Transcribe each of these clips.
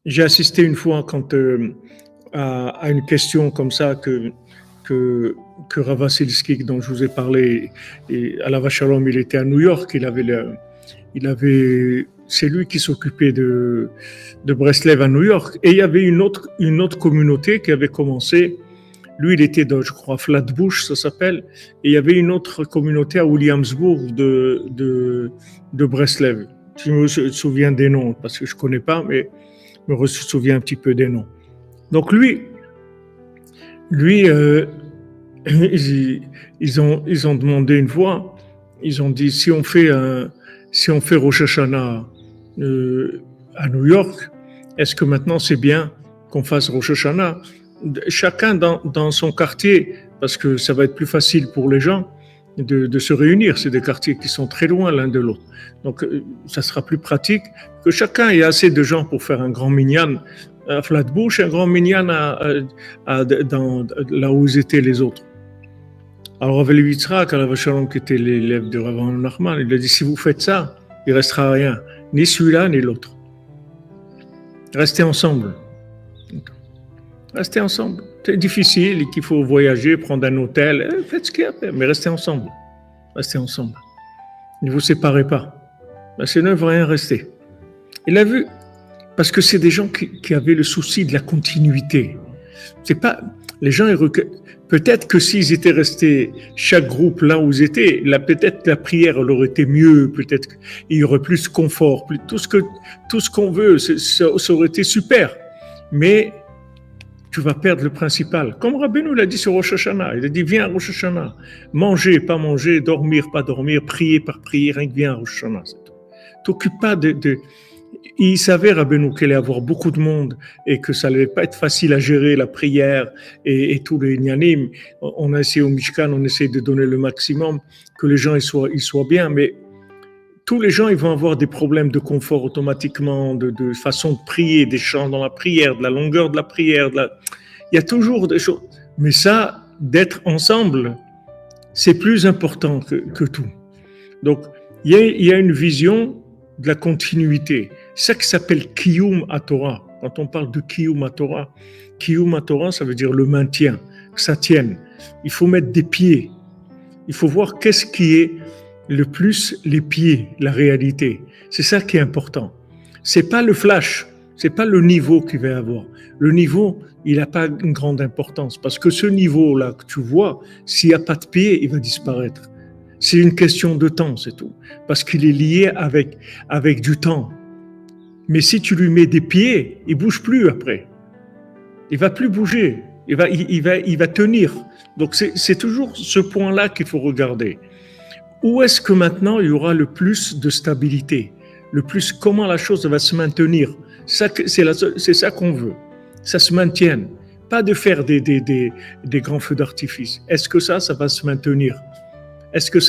J'ai assisté une fois à une question comme ça que, que Rav Vassilski, dont je vous ai parlé, et à la Shalom, il était à New York, c'est lui qui s'occupait de Breslev à New York, et il y avait une autre communauté qui avait commencé. Lui, il était dans, je crois, Flatbush, ça s'appelle, et il y avait une autre communauté à Williamsburg de Breslev. Je me souviens des noms, parce que je ne connais pas, mais je me souviens un petit peu des noms. Donc lui ils ont demandé une fois, ils ont dit si on fait Rosh Hashanah à New York, est-ce que maintenant c'est bien qu'on fasse Rosh Hashanah chacun dans son quartier, parce que ça va être plus facile pour les gens de se réunir. C'est des quartiers qui sont très loin l'un de l'autre. Donc, ça sera plus pratique que chacun ait assez de gens pour faire un grand minyan à Flatbush, un grand minyan là où étaient les autres. Alors, Rav Levi Yitzhak, Alav Shalom, qui était l'élève de Rav Nachman, il a dit, si vous faites ça, il ne restera rien, ni celui-là, ni l'autre. Restez ensemble. Restez ensemble. C'est difficile, qu'il faut voyager, prendre un hôtel, faites ce qu'il y a, mais restez ensemble. Restez ensemble. Ne vous séparez pas. Sinon, il ne va rien rester. Il a vu, parce que c'est des gens qui avaient le souci de la continuité. C'est pas, les gens, peut-être que s'ils étaient restés, chaque groupe là où ils étaient, peut-être la prière leur était mieux, peut-être qu'il y aurait plus de confort, tout ce qu'on veut, ça aurait été super. Mais tu vas perdre le principal. Comme Rabbeinu l'a dit sur Rosh Hashanah, il a dit viens à Rosh Hashanah, manger, pas manger, dormir, pas dormir, prier par prier, rien que viens à Rosh Hashanah, c'est tout. T'occupe pas de... Il savait Rabbeinu qu'il allait avoir beaucoup de monde et que ça allait pas être facile à gérer la prière et tous les inyanim. On a essayé au Mishkan, on essaie de donner le maximum, que les gens ils soient bien, mais tous les gens ils vont avoir des problèmes de confort automatiquement, de façon de prier, des chants dans la prière, de la longueur de la prière. Il y a toujours des choses. Mais ça, d'être ensemble, c'est plus important que tout. Donc, il y a une vision de la continuité. C'est ça qui s'appelle Kiyum HaTorah. Quand on parle de Kiyum HaTorah, ça veut dire le maintien, que ça tienne. Il faut mettre des pieds. Il faut voir qu'est-ce qui est le plus les pieds, la réalité. C'est ça qui est important. C'est pas le flash, c'est pas le niveau qu'il va avoir. Le niveau, il n'a pas une grande importance parce que ce niveau-là que tu vois, s'il n'y a pas de pied, il va disparaître. C'est une question de temps, c'est tout. Parce qu'il est lié avec du temps. Mais si tu lui mets des pieds, il bouge plus après. Il va plus bouger. Il va tenir. Donc c'est toujours ce point-là qu'il faut regarder. Où est-ce que maintenant il y aura le plus de stabilité, le plus comment la chose va se maintenir? C'est ça qu'on veut, ça se maintienne, pas de faire des grands feux d'artifice. Est-ce que ça va se maintenir? Est-ce que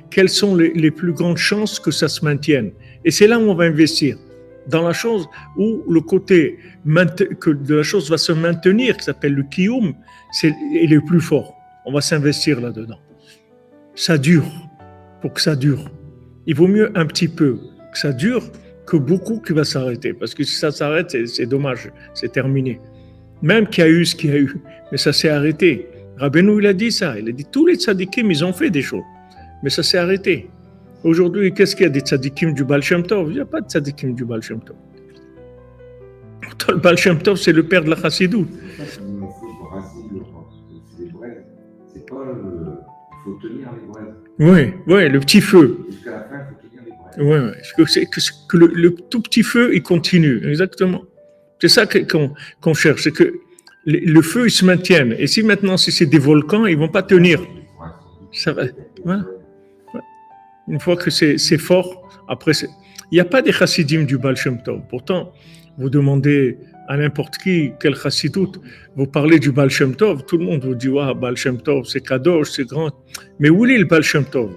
quelles sont les plus grandes chances que ça se maintienne? Et c'est là où on va investir, dans la chose où le côté que de la chose va se maintenir, qui s'appelle le kiyum, est le plus fort. On va s'investir là-dedans. Ça dure, pour que ça dure. Il vaut mieux un petit peu que ça dure que beaucoup qui va s'arrêter. Parce que si ça s'arrête, c'est dommage, c'est terminé. Même qu'il y a eu ce qu'il y a eu, mais ça s'est arrêté. Rabbeinu, il a dit ça. Il a dit tous les tzadikim, ils ont fait des choses, mais ça s'est arrêté. Aujourd'hui, qu'est-ce qu'il y a des tzadikim du Baal Shem Tov? Il n'y a pas de tzadikim du Baal Shem Tov. Le Baal Shem Tov, c'est le père de la Chassidut. C'est pas le... Il faut tenir les braises. Oui, le petit feu. Jusqu'à la fin, il faut tenir les braises. Oui, c'est que le tout petit feu, il continue, exactement. C'est ça qu'on cherche, c'est que le feu, il se maintienne. Et si maintenant, si c'est des volcans, ils ne vont pas tenir. Ça va. Voilà. Une fois que c'est fort, après, il n'y a pas des chassidim du Baal Shem Tov. Pourtant, vous demandez à n'importe qui, quel chassidut, vous parlez du Baal Shem Tov, tout le monde vous dit, ouais, Baal Shem Tov, c'est kadosh, c'est grand. Mais où est le Baal Shem Tov?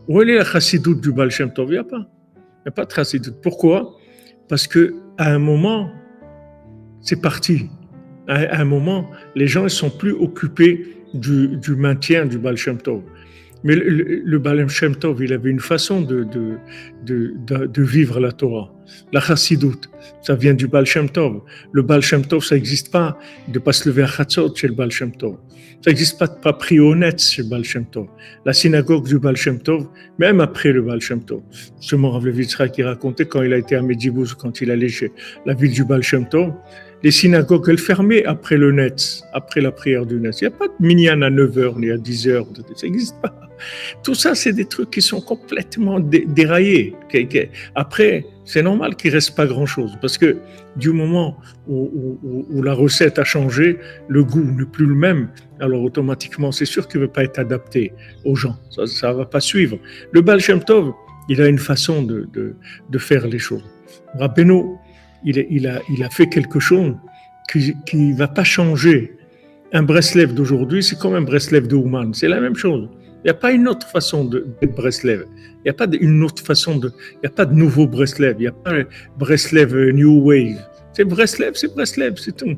Où est la chassidut du Baal Shem Tov? Il n'y a pas. Il n'y a pas de chassidut. Pourquoi? Parce qu'à un moment, c'est parti. À un moment, les gens ne sont plus occupés du maintien du Baal Shem Tov. Mais le Baal Shem Tov, il avait une façon de vivre la Torah. La chassidoute, ça vient du Baal Shem Tov. Le Baal Shem Tov, ça n'existe pas de pas se lever à Chatzot chez le Baal Shem Tov. Ça n'existe pas de pas prier au Netz chez le Baal Shem Tov. La synagogue du Baal Shem Tov, même après le Baal Shem Tov. Justement, Rav Levi Yitzhak qui racontait quand il a été à Medjibouz, quand il allait chez la ville du Baal Shem Tov, les synagogues, elles fermaient après le Netz, après la prière du Netz. Il n'y a pas de minyan à 9h ni à 10h, ça n'existe pas. Tout ça, c'est des trucs qui sont complètement déraillés. Après, c'est normal qu'il ne reste pas grand-chose, parce que du moment où la recette a changé, le goût n'est plus le même, alors automatiquement, c'est sûr qu'il ne va pas être adapté aux gens. Ça ne va pas suivre. Le Baal Shem Tov, il a une façon de faire les choses. Rabbeinu, il a fait quelque chose qui ne va pas changer. Un Breslev d'aujourd'hui, c'est comme un Breslev de Ouman. C'est la même chose. Il n'y a pas une autre façon d'être Breslev. Il n'y a pas une autre façon il n'y a pas de nouveau Breslev. Il n'y a pas Breslev New Wave. C'est Breslev, c'est tout.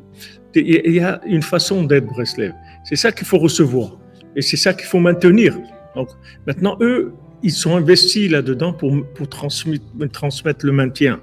Il y a une façon d'être Breslev. C'est ça qu'il faut recevoir. Et c'est ça qu'il faut maintenir. Donc, maintenant, eux, ils sont investis là-dedans pour transmettre le maintien.